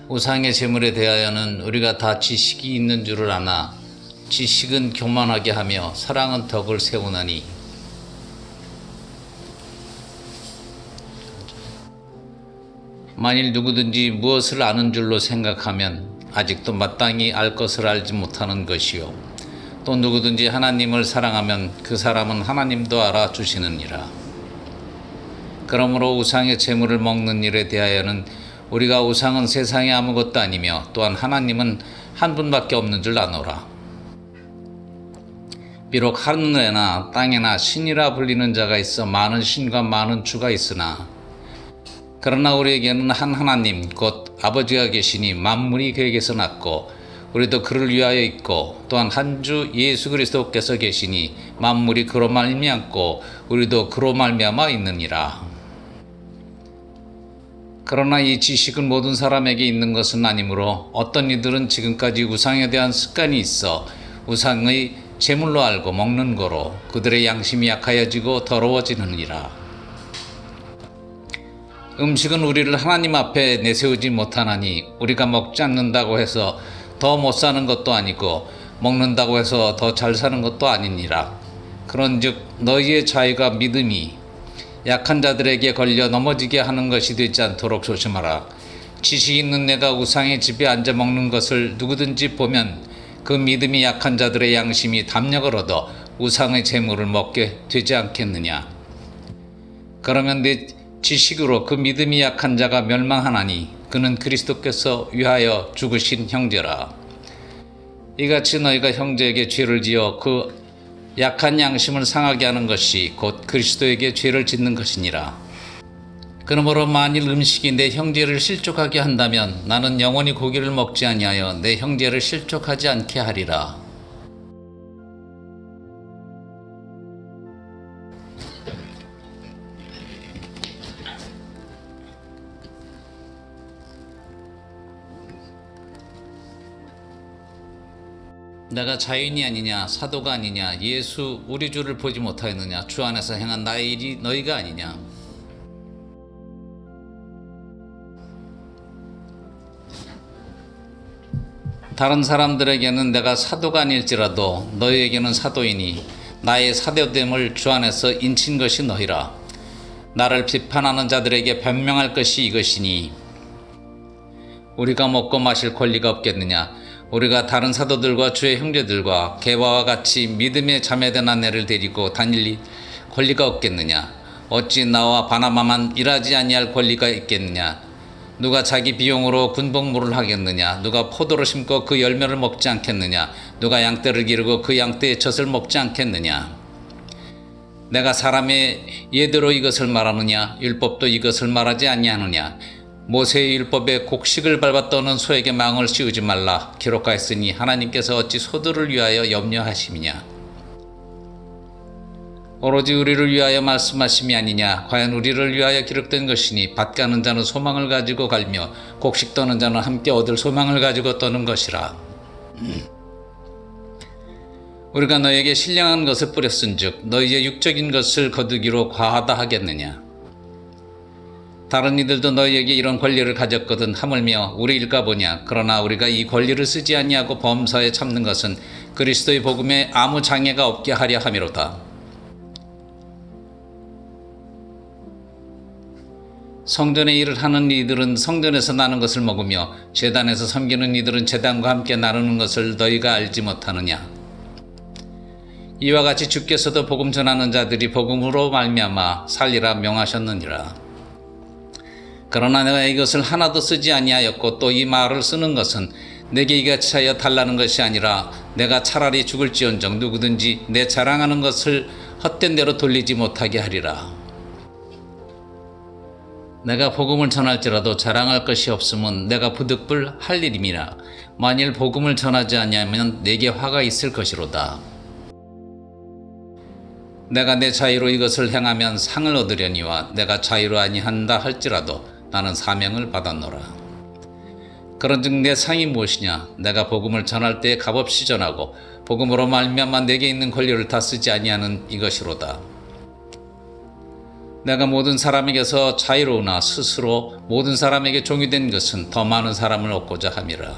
우상의 제물에 대하여는 우리가 다 지식이 있는 줄을 아나 지식은 교만하게 하며 사랑은 덕을 세우나니 만일 누구든지 무엇을 아는 줄로 생각하면 아직도 마땅히 알 것을 알지 못하는 것이요 또 누구든지 하나님을 사랑하면 그 사람은 하나님도 알아주시느니라. 그러므로 우상의 제물을 먹는 일에 대하여는 우리가 우상은 세상에 아무것도 아니며 또한 하나님은 한 분밖에 없는 줄 아노라. 비록 하늘에나 땅에나 신이라 불리는 자가 있어 많은 신과 많은 주가 있으나 그러나 우리에게는 한 하나님 곧 아버지가 계시니 만물이 그에게서 났고 우리도 그를 위하여 있고 또한 한 주 예수 그리스도께서 계시니 만물이 그로 말미암고 우리도 그로 말미암아 있느니라. 그러나 이 지식은 모든 사람에게 있는 것은 아니므로 어떤 이들은 지금까지 우상에 대한 습관이 있어 우상의 제물로 알고 먹는 거로 그들의 양심이 약하여지고 더러워지느니라. 음식은 우리를 하나님 앞에 내세우지 못하나니 우리가 먹지 않는다고 해서 더 못 사는 것도 아니고 먹는다고 해서 더 잘 사는 것도 아니니라. 그런즉 너희의 자유가 믿음이 약한 자들에게 걸려 넘어지게 하는 것이 되지 않도록 조심하라. 지식 있는 내가 우상의 집에 앉아 먹는 것을 누구든지 보면 그 믿음이 약한 자들의 양심이 담력을 얻어 우상의 제물을 먹게 되지 않겠느냐. 그러면 내 지식으로 그 믿음이 약한 자가 멸망하나니 그는 그리스도께서 위하여 죽으신 형제라. 이같이 너희가 형제에게 죄를 지어 그 약한 양심을 상하게 하는 것이 곧 그리스도에게 죄를 짓는 것이니라. 그러므로 만일 음식이 내 형제를 실족하게 한다면 나는 영원히 고기를 먹지 아니하여 내 형제를 실족하지 않게 하리라. 내가 자유인이 아니냐 사도가 아니냐 예수 우리 주를 보지 못하였느냐 주 안에서 행한 나의 일이 너희가 아니냐. 다른 사람들에게는 내가 사도가 아닐지라도 너희에게는 사도이니 나의 사도됨을 주 안에서 인친 것이 너희라. 나를 비판하는 자들에게 변명할 것이 이것이니 우리가 먹고 마실 권리가 없겠느냐. 우리가 다른 사도들과 주의 형제들과 게바와 같이 믿음의 자매된 아내를 데리고 다닐 권리가 없겠느냐. 어찌 나와 바나바만 일하지 아니할 권리가 있겠느냐. 누가 자기 비용으로 군복무를 하겠느냐. 누가 포도를 심고 그 열매를 먹지 않겠느냐. 누가 양떼를 기르고 그 양떼의 젖을 먹지 않겠느냐. 내가 사람의 예대로 이것을 말하느냐. 율법도 이것을 말하지 아니하느냐. 모세의 율법에 곡식을 밟아 떠는 소에게 망을 씌우지 말라 기록하였으니 하나님께서 어찌 소들을 위하여 염려하심이냐. 오로지 우리를 위하여 말씀하심이 아니냐. 과연 우리를 위하여 기록된 것이니 밭 가는 자는 소망을 가지고 갈며 곡식 떠는 자는 함께 얻을 소망을 가지고 떠는 것이라. 우리가 너에게 신령한 것을 뿌렸은즉 너희의 육적인 것을 거두기로 과하다 하겠느냐. 다른 이들도 너희에게 이런 권리를 가졌거든 하물며 우리 일까 보냐. 그러나 우리가 이 권리를 쓰지 아니하고 범사에 참는 것은 그리스도의 복음에 아무 장애가 없게 하려 함이로다. 성전의 일을 하는 이들은 성전에서 나는 것을 먹으며 제단에서 섬기는 이들은 제단과 함께 나누는 것을 너희가 알지 못하느냐. 이와 같이 주께서도 복음 전하는 자들이 복음으로 말미암아 살리라 명하셨느니라. 그러나 내가 이것을 하나도 쓰지 아니하였고 또 이 말을 쓰는 것은 내게 이같이 하여 달라는 것이 아니라 내가 차라리 죽을지언정 누구든지 내 자랑하는 것을 헛된 대로 돌리지 못하게 하리라. 내가 복음을 전할지라도 자랑할 것이 없으면 내가 부득불 할 일임이라. 만일 복음을 전하지 아니하면 내게 화가 있을 것이로다. 내가 내 자유로 이것을 행하면 상을 얻으려니와 내가 자유로 아니한다 할지라도 나는 사명을 받았노라. 그런즉 내 상이 무엇이냐. 내가 복음을 전할 때에 값없이 전하고 복음으로 말미암아 내게 있는 권리를 다 쓰지 아니하는 이것이로다. 내가 모든 사람에게서 자유로우나 스스로 모든 사람에게 종이 된 것은 더 많은 사람을 얻고자 함이라.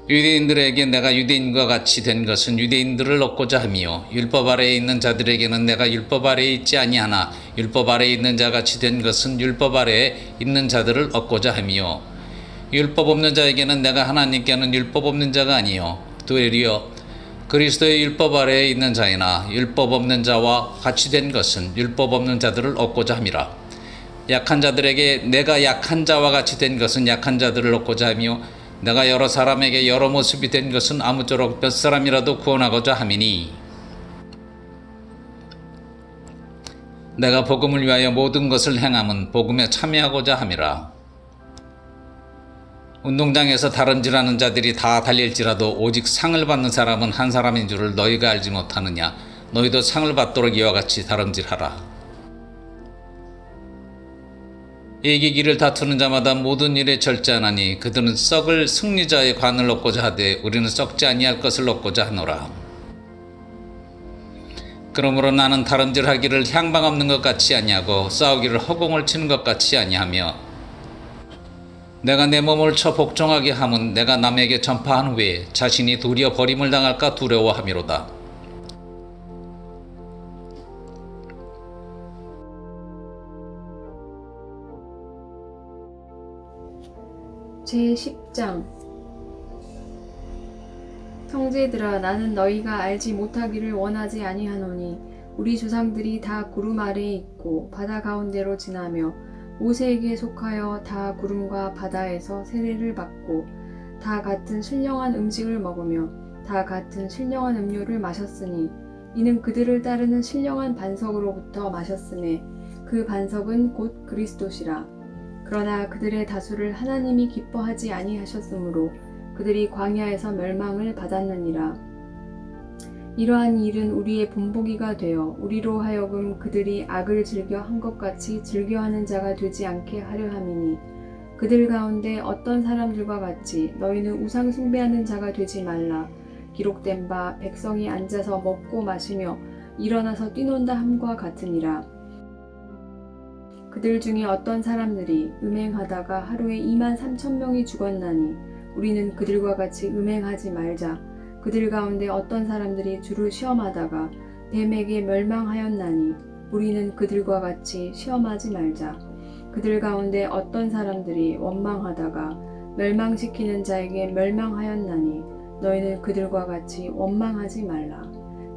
유대인들에게 내가 유대인과 같이 된 것은 유대인들을 얻고자 함이요 율법 아래에 있는 자들에게는 내가 율법 아래에 있지 아니하나 율법 아래에 있는 자같이 된 것은 율법 아래에 있는 자들을 얻고자 함이요 율법 없는 자에게는 내가 하나님께는 율법 없는 자가 아니요 되리여 그리스도의 율법 아래에 있는 자이나 율법 없는 자와 같이 된 것은 율법 없는 자들을 얻고자 함이라. 약한 자들에게 내가 약한 자와 같이 된 것은 약한 자들을 얻고자 하며 내가 여러 사람에게 여러 모습이 된 것은 아무쪼록 몇 사람이라도 구원하고자 함이니 내가 복음을 위하여 모든 것을 행함은 복음에 참여하고자 함이라. 운동장에서 다름질하는 자들이 다 달릴지라도 오직 상을 받는 사람은 한 사람인 줄을 너희가 알지 못하느냐. 너희도 상을 받도록 이와 같이 다름질하라. 이기기를 다투는 자마다 모든 일에 절제하나니 그들은 썩을 승리자의 관을 얻고자 하되 우리는 썩지 아니할 것을 얻고자 하노라. 그러므로 나는 다름질하기를 향방 없는 것 같이 아니하고 싸우기를 허공을 치는 것 같이 아니하며 내가 내 몸을 쳐 복종하게 함은 내가 남에게 전파한 후에 자신이 도리어 버림을 당할까 두려워함이로다. 제10장 형제들아 나는 너희가 알지 못하기를 원하지 아니하노니 우리 조상들이 다 구름 아래에 있고 바다 가운데로 지나며 모세에게 속하여 다 구름과 바다에서 세례를 받고 다 같은 신령한 음식을 먹으며 다 같은 신령한 음료를 마셨으니 이는 그들을 따르는 신령한 반석으로부터 마셨음에 그 반석은 곧 그리스도시라. 그러나 그들의 다수를 하나님이 기뻐하지 아니하셨으므로 그들이 광야에서 멸망을 받았느니라. 이러한 일은 우리의 본보기가 되어 우리로 하여금 그들이 악을 즐겨 한 것 같이 즐겨하는 자가 되지 않게 하려 함이니 그들 가운데 어떤 사람들과 같이 너희는 우상 숭배하는 자가 되지 말라. 기록된 바 백성이 앉아서 먹고 마시며 일어나서 뛰논다 함과 같으니라. 그들 중에 어떤 사람들이 음행하다가 하루에 23,000명이 죽었나니 우리는 그들과 같이 음행하지 말자. 그들 가운데 어떤 사람들이 주를 시험하다가 뱀에게 멸망하였나니 우리는 그들과 같이 시험하지 말자. 그들 가운데 어떤 사람들이 원망하다가 멸망시키는 자에게 멸망하였나니 너희는 그들과 같이 원망하지 말라.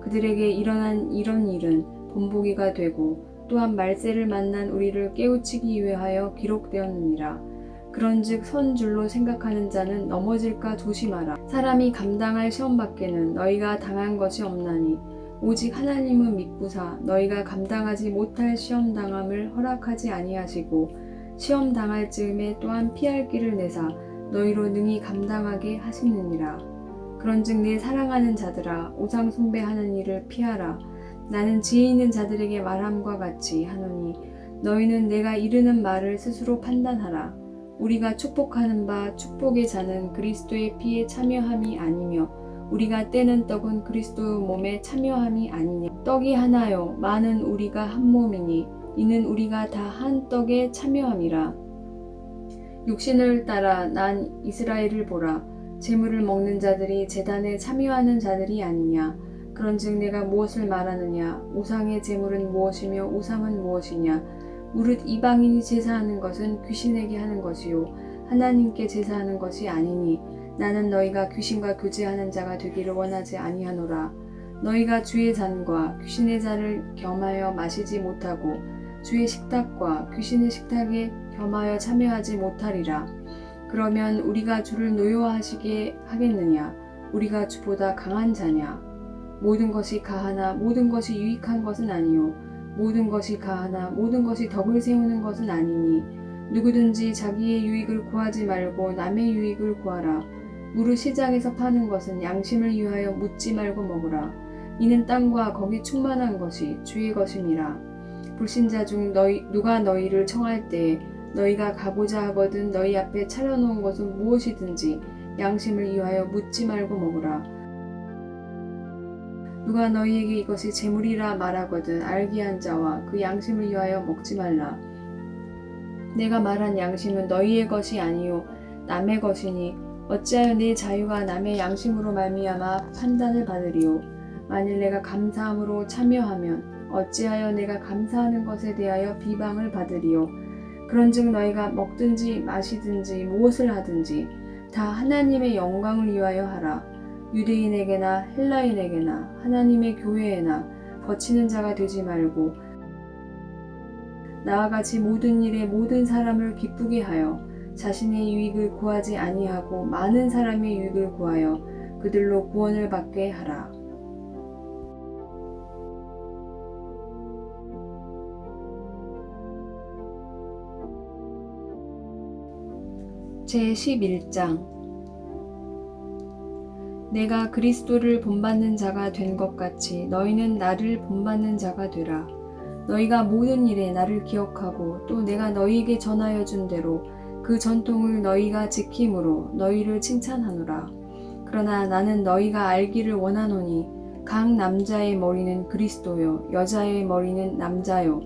그들에게 일어난 이런 일은 본보기가 되고 또한 말세를 만난 우리를 깨우치기 위하여 기록되었느니라. 그런즉 선 줄로 생각하는 자는 넘어질까 조심하라. 사람이 감당할 시험 밖에는 너희가 당한 것이 없나니 오직 하나님은 믿부사 너희가 감당하지 못할 시험 당함을 허락하지 아니하시고 시험 당할 즈음에 또한 피할 길을 내사 너희로 능히 감당하게 하시느니라. 그런즉 내 사랑하는 자들아 우상 숭배하는 일을 피하라. 나는 지혜 있는 자들에게 말함과 같이 하노니 너희는 내가 이르는 말을 스스로 판단하라. 우리가 축복하는 바 축복의 자는 그리스도의 피에 참여함이 아니며 우리가 떼는 떡은 그리스도의 몸에 참여함이 아니냐. 떡이 하나요 많은 우리가 한 몸이니 이는 우리가 다 한 떡에 참여함이라. 육신을 따라 난 이스라엘을 보라. 제물을 먹는 자들이 제단에 참여하는 자들이 아니냐. 그런즉 내가 무엇을 말하느냐. 우상의 제물은 무엇이며 우상은 무엇이냐. 무릇 이방인이 제사하는 것은 귀신에게 하는 것이요 하나님께 제사하는 것이 아니니 나는 너희가 귀신과 교제하는 자가 되기를 원하지 아니하노라. 너희가 주의 잔과 귀신의 잔을 겸하여 마시지 못하고 주의 식탁과 귀신의 식탁에 겸하여 참여하지 못하리라. 그러면 우리가 주를 노여워하시게 하겠느냐. 우리가 주보다 강한 자냐. 모든 것이 가하나 모든 것이 유익한 것은 아니요 모든 것이 가하나 모든 것이 덕을 세우는 것은 아니니 누구든지 자기의 유익을 구하지 말고 남의 유익을 구하라. 무릇 시장에서 파는 것은 양심을 위하여 묻지 말고 먹으라. 이는 땅과 거기 충만한 것이 주의 것임이라. 불신자 중 누가 너희를 청할 때에 너희가 가고자 하거든 너희 앞에 차려놓은 것은 무엇이든지 양심을 위하여 묻지 말고 먹으라. 누가 너희에게 이것이 재물이라 말하거든 알게 한 자와 그 양심을 위하여 먹지 말라. 내가 말한 양심은 너희의 것이 아니요 남의 것이니 어찌하여 내 자유가 남의 양심으로 말미암아 판단을 받으리요. 만일 내가 감사함으로 참여하면 어찌하여 내가 감사하는 것에 대하여 비방을 받으리요. 그런즉 너희가 먹든지 마시든지 무엇을 하든지 다 하나님의 영광을 위하여 하라. 유대인에게나 헬라인에게나 하나님의 교회에나 거치는 자가 되지 말고 나와 같이 모든 일에 모든 사람을 기쁘게 하여 자신의 유익을 구하지 아니하고 많은 사람의 유익을 구하여 그들로 구원을 받게 하라. 제11장 내가 그리스도를 본받는 자가 된 것 같이 너희는 나를 본받는 자가 되라. 너희가 모든 일에 나를 기억하고 또 내가 너희에게 전하여 준 대로 그 전통을 너희가 지킴으로 너희를 칭찬하노라. 그러나 나는 너희가 알기를 원하노니 각 남자의 머리는 그리스도요 여자의 머리는 남자요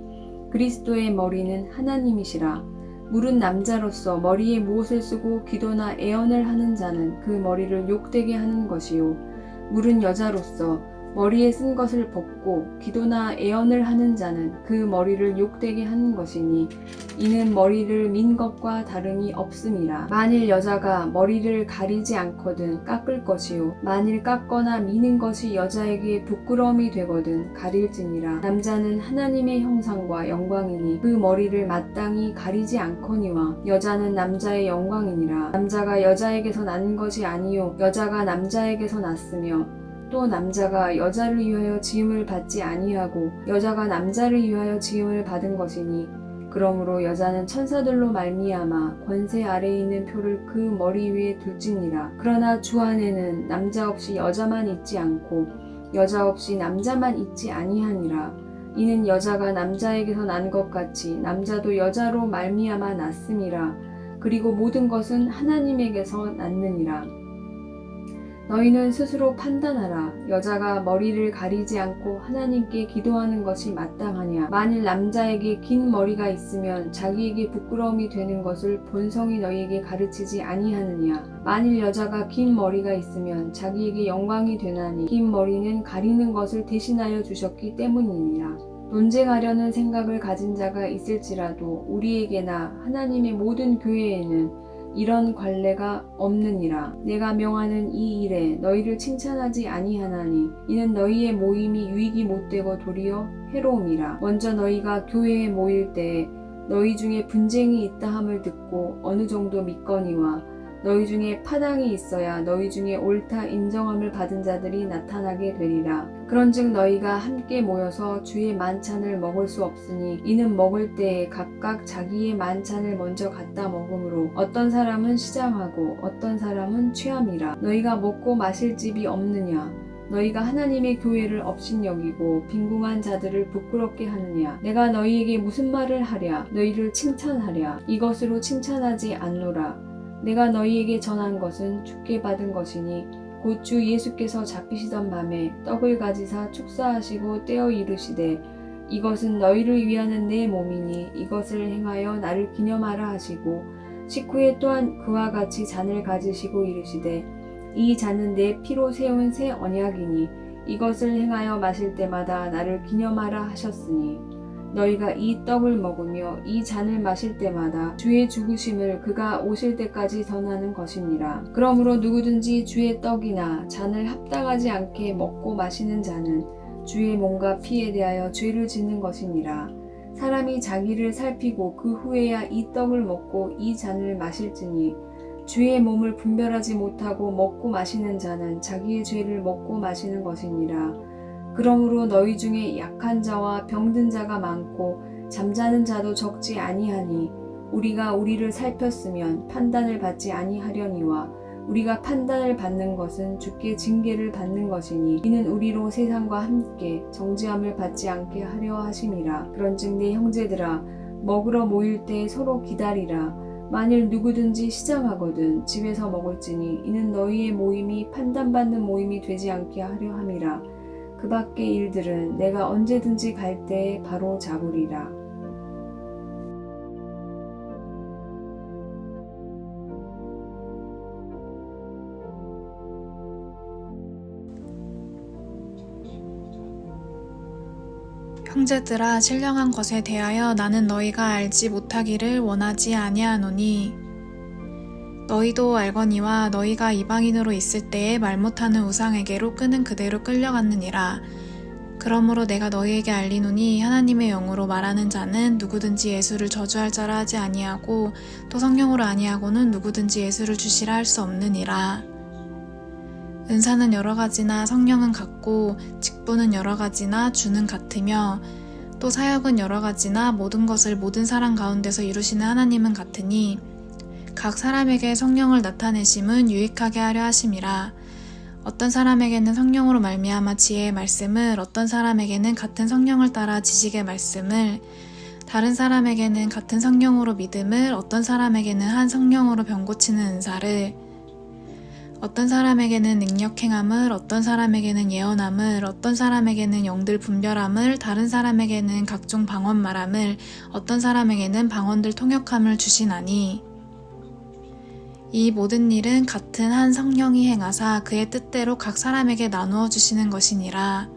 그리스도의 머리는 하나님이시라. 물은 남자로서 머리에 무엇을 쓰고 기도나 애언을 하는 자는 그 머리를 욕되게 하는 것이요 물은 여자로서 머리에 쓴 것을 벗고 기도나 애언을 하는 자는 그 머리를 욕되게 하는 것이니 이는 머리를 민 것과 다름이 없음이라. 만일 여자가 머리를 가리지 않거든 깎을 것이요 만일 깎거나 미는 것이 여자에게 부끄러움이 되거든 가릴지니라. 남자는 하나님의 형상과 영광이니 그 머리를 마땅히 가리지 않거니와 여자는 남자의 영광이니라. 남자가 여자에게서 난 것이 아니요 여자가 남자에게서 났으며 또 남자가 여자를 위하여 지음을 받지 아니하고 여자가 남자를 위하여 지음을 받은 것이니 그러므로 여자는 천사들로 말미암아 권세 아래에 있는 표를 그 머리 위에 둘지니라. 그러나 주 안에는 남자 없이 여자만 있지 않고 여자 없이 남자만 있지 아니하니라. 이는 여자가 남자에게서 난 것 같이 남자도 여자로 말미암아 났음이라. 그리고 모든 것은 하나님에게서 났느니라. 너희는 스스로 판단하라. 여자가 머리를 가리지 않고 하나님께 기도하는 것이 마땅하냐. 만일 남자에게 긴 머리가 있으면 자기에게 부끄러움이 되는 것을 본성이 너희에게 가르치지 아니하느냐. 만일 여자가 긴 머리가 있으면 자기에게 영광이 되나니 긴 머리는 가리는 것을 대신하여 주셨기 때문이니라. 논쟁하려는 생각을 가진 자가 있을지라도 우리에게나 하나님의 모든 교회에는 이런 관례가 없느니라. 내가 명하는 이 일에 너희를 칭찬하지 아니하나니 이는 너희의 모임이 유익이 못되고 도리어 해로움이라. 먼저 너희가 교회에 모일 때에 너희 중에 분쟁이 있다 함을 듣고 어느 정도 믿거니와 너희 중에 파당이 있어야 너희 중에 옳다 인정함을 받은 자들이 나타나게 되리라. 그런즉 너희가 함께 모여서 주의 만찬을 먹을 수 없으니 이는 먹을 때에 각각 자기의 만찬을 먼저 갖다 먹으므로 어떤 사람은 시장하고 어떤 사람은 취함이라. 너희가 먹고 마실 집이 없느냐. 너희가 하나님의 교회를 업신여기고 빈궁한 자들을 부끄럽게 하느냐. 내가 너희에게 무슨 말을 하랴. 너희를 칭찬하랴. 이것으로 칭찬하지 않노라. 내가 너희에게 전한 것은 주께 받은 것이니 곧 주 예수께서 잡히시던 밤에 떡을 가지사 축사하시고 떼어 이르시되 이것은 너희를 위하는 내 몸이니 이것을 행하여 나를 기념하라 하시고 식후에 또한 그와 같이 잔을 가지시고 이르시되 이 잔은 내 피로 세운 새 언약이니 이것을 행하여 마실 때마다 나를 기념하라 하셨으니 너희가 이 떡을 먹으며 이 잔을 마실 때마다 주의 죽으심을 그가 오실 때까지 전하는 것이니라. 그러므로 누구든지 주의 떡이나 잔을 합당하지 않게 먹고 마시는 자는 주의 몸과 피에 대하여 죄를 짓는 것이니라. 사람이 자기를 살피고 그 후에야 이 떡을 먹고 이 잔을 마실지니 주의 몸을 분별하지 못하고 먹고 마시는 자는 자기의 죄를 먹고 마시는 것이니라. 그러므로 너희 중에 약한 자와 병든 자가 많고 잠자는 자도 적지 아니하니 우리가 우리를 살폈으면 판단을 받지 아니하려니와 우리가 판단을 받는 것은 주께 징계를 받는 것이니 이는 우리로 세상과 함께 정죄함을 받지 않게 하려 하심이라. 그런즉 내 형제들아 먹으러 모일 때 서로 기다리라. 만일 누구든지 시장하거든 집에서 먹을지니 이는 너희의 모임이 판단받는 모임이 되지 않게 하려 함이라. 그 밖의 일들은 내가 언제든지 갈 때에 바로 잡으리라. 형제들아, 신령한 것에 대하여 나는 너희가 알지 못하기를 원하지 아니하노니 너희도 알거니와 너희가 이방인으로 있을 때에 말 못하는 우상에게로 끄는 그대로 끌려갔느니라. 그러므로 내가 너희에게 알리노니 하나님의 영으로 말하는 자는 누구든지 예수를 저주할 자라 하지 아니하고 또 성령으로 아니하고는 누구든지 예수를 주시라 할 수 없느니라. 은사는 여러 가지나 성령은 같고 직분은 여러 가지나 주는 같으며 또 사역은 여러 가지나 모든 것을 모든 사람 가운데서 이루시는 하나님은 같으니 각 사람에게 성령을 나타내심은 유익하게 하려 하심이라. 어떤 사람에게는 성령으로 말미암아 지혜의 말씀을, 어떤 사람에게는 같은 성령을 따라 지식의 말씀을, 다른 사람에게는 같은 성령으로 믿음을, 어떤 사람에게는 한 성령으로 병 고치는 은사를, 어떤 사람에게는 능력 행함을, 어떤 사람에게는 예언함을, 어떤 사람에게는 영들 분별함을, 다른 사람에게는 각종 방언 말함을, 어떤 사람에게는 방언들 통역함을 주시나니 이 모든 일은 같은 한 성령이 행하사 그의 뜻대로 각 사람에게 나누어 주시는 것이니라.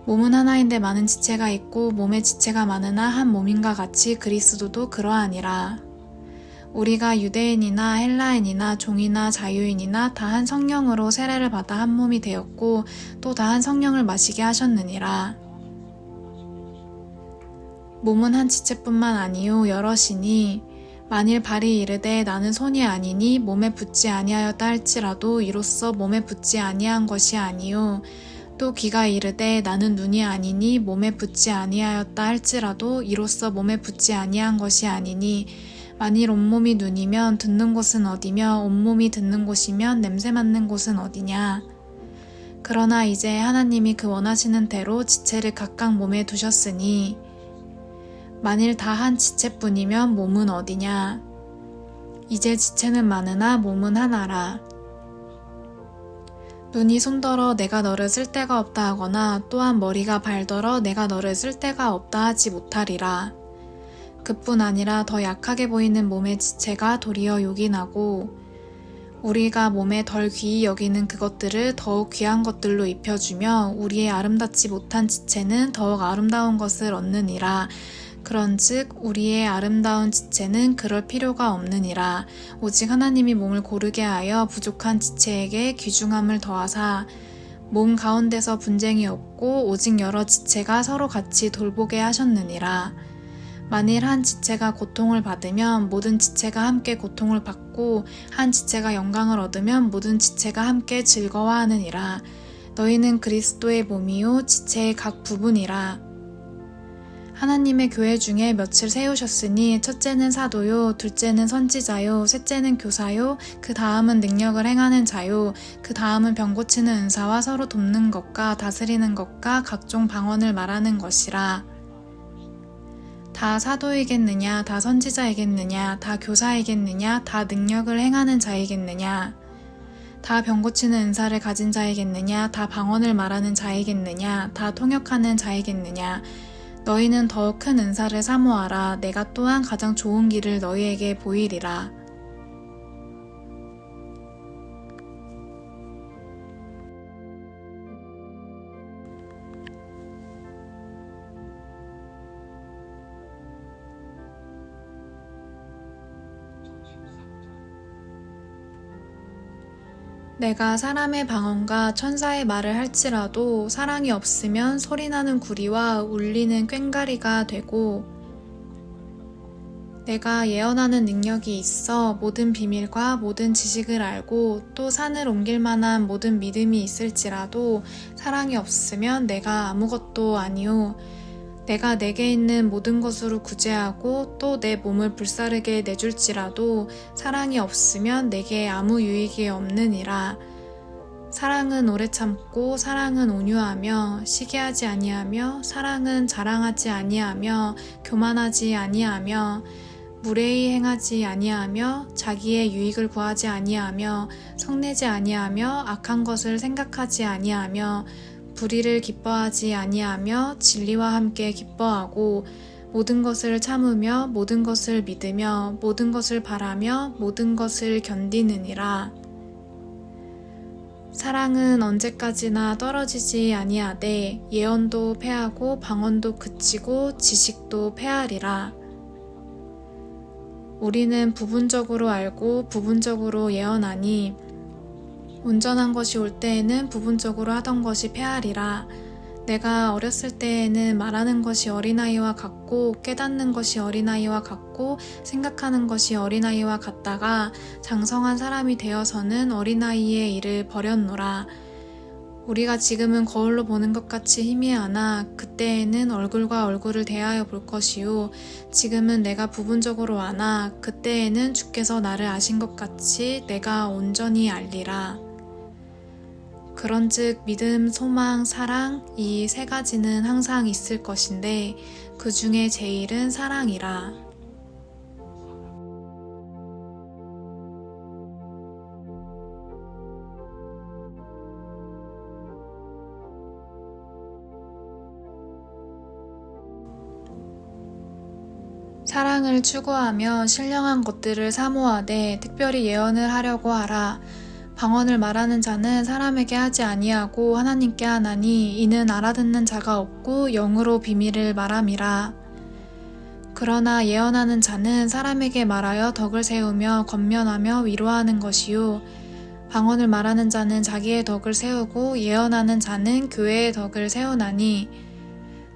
몸은 하나인데 많은 지체가 있고 몸의 지체가 많으나 한 몸인가 같이 그리스도도 그러하니라. 우리가 유대인이나 헬라인이나 종이나 자유인이나 다 한 성령으로 세례를 받아 한 몸이 되었고 또 다 한 성령을 마시게 하셨느니라. 몸은 한 지체뿐만 아니요 여럿이니 만일 발이 이르되 나는 손이 아니니 몸에 붙지 아니하였다 할지라도 이로써 몸에 붙지 아니한 것이 아니요 또 귀가 이르되 나는 눈이 아니니 몸에 붙지 아니하였다 할지라도 이로써 몸에 붙지 아니한 것이 아니니 만일 온몸이 눈이면 듣는 곳은 어디며 온몸이 듣는 곳이면 냄새 맡는 곳은 어디냐. 그러나 이제 하나님이 그 원하시는 대로 지체를 각각 몸에 두셨으니 만일 다 한 지체뿐이면 몸은 어디냐. 이제 지체는 많으나 몸은 하나라. 눈이 손더러 내가 너를 쓸 데가 없다 하거나 또한 머리가 발더러 내가 너를 쓸 데가 없다 하지 못하리라. 그뿐 아니라 더 약하게 보이는 몸의 지체가 도리어 요긴하고 우리가 몸에 덜 귀히 여기는 그것들을 더욱 귀한 것들로 입혀주며 우리의 아름답지 못한 지체는 더욱 아름다운 것을 얻느니라. 그런즉 우리의 아름다운 지체는 그럴 필요가 없느니라. 오직 하나님이 몸을 고르게 하여 부족한 지체에게 귀중함을 더하사 몸 가운데서 분쟁이 없고 오직 여러 지체가 서로 같이 돌보게 하셨느니라. 만일 한 지체가 고통을 받으면 모든 지체가 함께 고통을 받고 한 지체가 영광을 얻으면 모든 지체가 함께 즐거워하느니라. 너희는 그리스도의 몸이요 지체의 각 부분이라. 하나님의 교회 중에 몇을 세우셨으니 첫째는 사도요, 둘째는 선지자요, 셋째는 교사요, 그 다음은 능력을 행하는 자요, 그 다음은 병 고치는 은사와 서로 돕는 것과 다스리는 것과 각종 방언을 말하는 것이라. 다 사도이겠느냐, 다 선지자이겠느냐, 다 교사이겠느냐, 다 능력을 행하는 자이겠느냐, 다 병 고치는 은사를 가진 자이겠느냐, 다 방언을 말하는 자이겠느냐, 다 통역하는 자이겠느냐. 너희는 더욱 큰 은사를 사모하라. 내가 또한 가장 좋은 길을 너희에게 보이리라. 내가 사람의 방언과 천사의 말을 할지라도 사랑이 없으면 소리나는 구리와 울리는 꽹과리가 되고 내가 예언하는 능력이 있어 모든 비밀과 모든 지식을 알고 또 산을 옮길 만한 모든 믿음이 있을지라도 사랑이 없으면 내가 아무것도 아니오. 내가 내게 있는 모든 것으로 구제하고 또 내 몸을 불사르게 내줄지라도 사랑이 없으면 내게 아무 유익이 없느니라. 사랑은 오래 참고 사랑은 온유하며 시기하지 아니하며 사랑은 자랑하지 아니하며 교만하지 아니하며 무례히 행하지 아니하며 자기의 유익을 구하지 아니하며 성내지 아니하며 악한 것을 생각하지 아니하며 불의를 기뻐하지 아니하며 진리와 함께 기뻐하고 모든 것을 참으며 모든 것을 믿으며 모든 것을 바라며 모든 것을 견디느니라. 사랑은 언제까지나 떨어지지 아니하되 예언도 패하고 방언도 그치고 지식도 패하리라. 우리는 부분적으로 알고 부분적으로 예언하니 온전한 것이 올 때에는 부분적으로 하던 것이 패하리라. 내가 어렸을 때에는 말하는 것이 어린아이와 같고 깨닫는 것이 어린아이와 같고 생각하는 것이 어린아이와 같다가 장성한 사람이 되어서는 어린아이의 일을 버렸노라. 우리가 지금은 거울로 보는 것 같이 희미하나 그때에는 얼굴과 얼굴을 대하여 볼 것이요 지금은 내가 부분적으로 아나 그때에는 주께서 나를 아신 것 같이 내가 온전히 알리라. 그런즉 믿음, 소망, 사랑 이 세 가지는 항상 있을 것인데 그 중에 제일은 사랑이라. 사랑을 추구하며 신령한 것들을 사모하되 특별히 예언을 하려고 하라. 방언을 말하는 자는 사람에게 하지 아니하고 하나님께 하나니 이는 알아듣는 자가 없고 영으로 비밀을 말함이라. 그러나 예언하는 자는 사람에게 말하여 덕을 세우며 권면하며 위로하는 것이요 방언을 말하는 자는 자기의 덕을 세우고 예언하는 자는 교회의 덕을 세우나니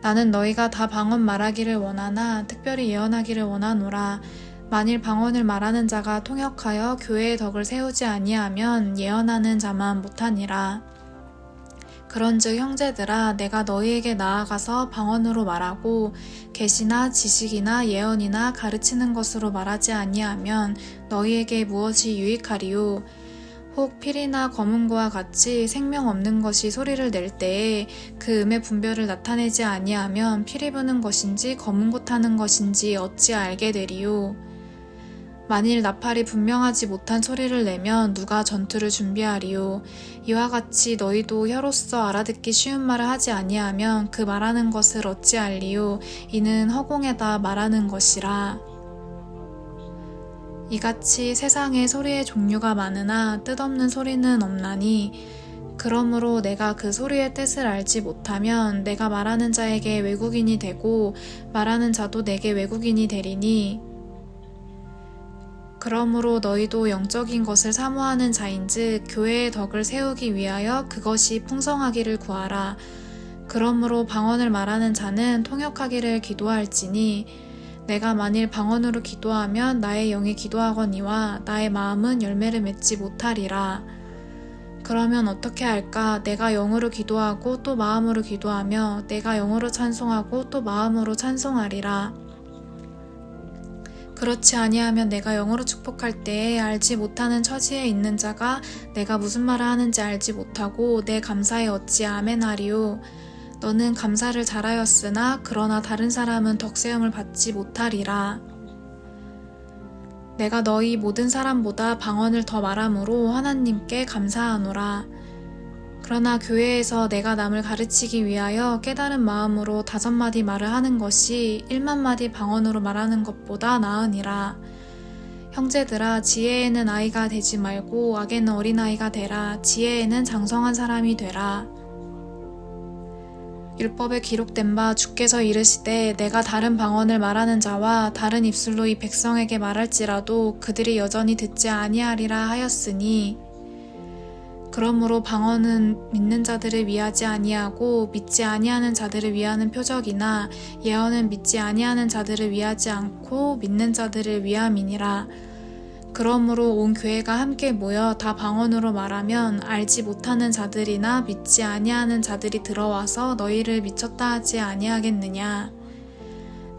나는 너희가 다 방언 말하기를 원하나 특별히 예언하기를 원하노라. 만일 방언을 말하는 자가 통역하여 교회의 덕을 세우지 아니하면 예언하는 자만 못하니라. 그런즉 형제들아 내가 너희에게 나아가서 방언으로 말하고 계시나 지식이나 예언이나 가르치는 것으로 말하지 아니하면 너희에게 무엇이 유익하리요. 혹 필이나 검은고와 같이 생명 없는 것이 소리를 낼 때에 그 음의 분별을 나타내지 아니하면 피리 부는 것인지 검은고 타는 것인지 어찌 알게 되리요. 만일 나팔이 분명하지 못한 소리를 내면 누가 전투를 준비하리요. 이와 같이 너희도 혀로서 알아듣기 쉬운 말을 하지 아니하면 그 말하는 것을 어찌 알리요. 이는 허공에다 말하는 것이라. 이같이 세상에 소리의 종류가 많으나 뜻없는 소리는 없나니 그러므로 내가 그 소리의 뜻을 알지 못하면 내가 말하는 자에게 외국인이 되고 말하는 자도 내게 외국인이 되리니 그러므로 너희도 영적인 것을 사모하는 자인즉 교회의 덕을 세우기 위하여 그것이 풍성하기를 구하라. 그러므로 방언을 말하는 자는 통역하기를 기도할지니 내가 만일 방언으로 기도하면 나의 영이 기도하거니와 나의 마음은 열매를 맺지 못하리라. 그러면 어떻게 할까? 내가 영으로 기도하고 또 마음으로 기도하며 내가 영으로 찬송하고 또 마음으로 찬송하리라. 그렇지 아니하면 내가 영으로 축복할 때에 알지 못하는 처지에 있는 자가 내가 무슨 말을 하는지 알지 못하고 내 감사에 어찌 아멘하리요. 너는 감사를 잘하였으나 그러나 다른 사람은 덕세움을 받지 못하리라. 내가 너희 모든 사람보다 방언을 더 말함으로 하나님께 감사하노라. 그러나 교회에서 내가 남을 가르치기 위하여 깨달은 마음으로 5마디 말을 하는 것이 1만마디 방언으로 말하는 것보다 나으니라. 형제들아 지혜에는 아이가 되지 말고 악에는 어린아이가 되라. 지혜에는 장성한 사람이 되라. 율법에 기록된 바 주께서 이르시되 내가 다른 방언을 말하는 자와 다른 입술로 이 백성에게 말할지라도 그들이 여전히 듣지 아니하리라 하였으니 그러므로 방언은 믿는 자들을 위하지 아니하고 믿지 아니하는 자들을 위하는 표적이나 예언은 믿지 아니하는 자들을 위하지 않고 믿는 자들을 위함이니라. 그러므로 온 교회가 함께 모여 다 방언으로 말하면 알지 못하는 자들이나 믿지 아니하는 자들이 들어와서 너희를 미쳤다 하지 아니하겠느냐.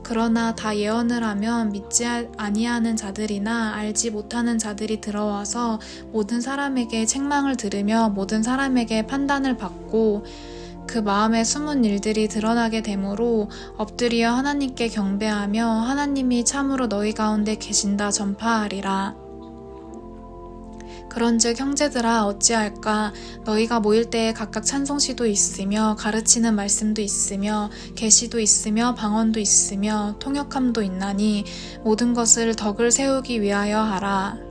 그러나 다 예언을 하면 믿지 아니하는 자들이나 알지 못하는 자들이 들어와서 모든 사람에게 책망을 들으며 모든 사람에게 판단을 받고 그 마음에 숨은 일들이 드러나게 되므로 엎드려 하나님께 경배하며 하나님이 참으로 너희 가운데 계신다 전파하리라. 그런즉 형제들아 어찌할까? 너희가 모일 때에 각각 찬송시도 있으며 가르치는 말씀도 있으며 계시도 있으며 방언도 있으며 통역함도 있나니 모든 것을 덕을 세우기 위하여 하라.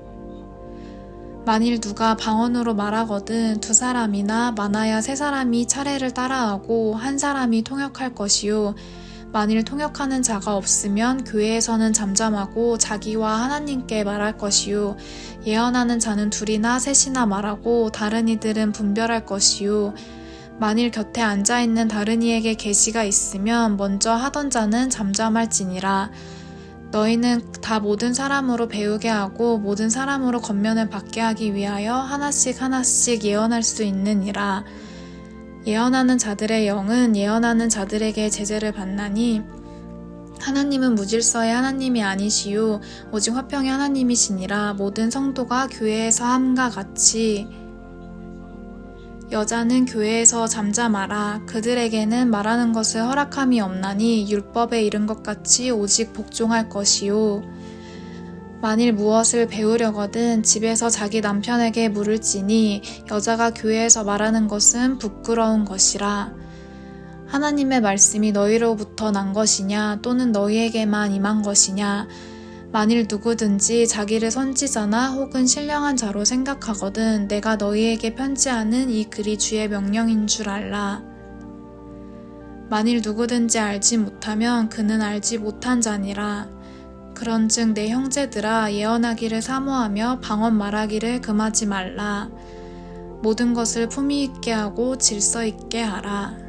만일 누가 방언으로 말하거든 2사람이나 많아야 3사람이 차례를 따라하고 1사람이 통역할 것이요. 만일 통역하는 자가 없으면 교회에서는 잠잠하고 자기와 하나님께 말할 것이요. 예언하는 자는 2이나 3이나 말하고 다른 이들은 분별할 것이요. 만일 곁에 앉아있는 다른 이에게 계시가 있으면 먼저 하던 자는 잠잠할지니라. 너희는 다 모든 사람으로 배우게 하고 모든 사람으로 권면을 받게 하기 위하여 하나씩 하나씩 예언할 수 있느니라. 예언하는 자들의 영은 예언하는 자들에게 제재를 받나니 하나님은 무질서의 하나님이 아니시요 오직 화평의 하나님이시니라. 모든 성도가 교회에서 함과 같이 여자는 교회에서 잠잠하라. 그들에게는 말하는 것을 허락함이 없나니 율법에 이른 것 같이 오직 복종할 것이요. 만일 무엇을 배우려거든 집에서 자기 남편에게 물을지니 여자가 교회에서 말하는 것은 부끄러운 것이라. 하나님의 말씀이 너희로부터 난 것이냐 또는 너희에게만 임한 것이냐. 만일 누구든지 자기를 선지자나 혹은 신령한 자로 생각하거든 내가 너희에게 편지하는 이 글이 주의 명령인 줄 알라. 만일 누구든지 알지 못하면 그는 알지 못한 자니라. 그런즉 내 형제들아 예언하기를 사모하며 방언 말하기를 금하지 말라. 모든 것을 품위 있게 하고 질서 있게 하라.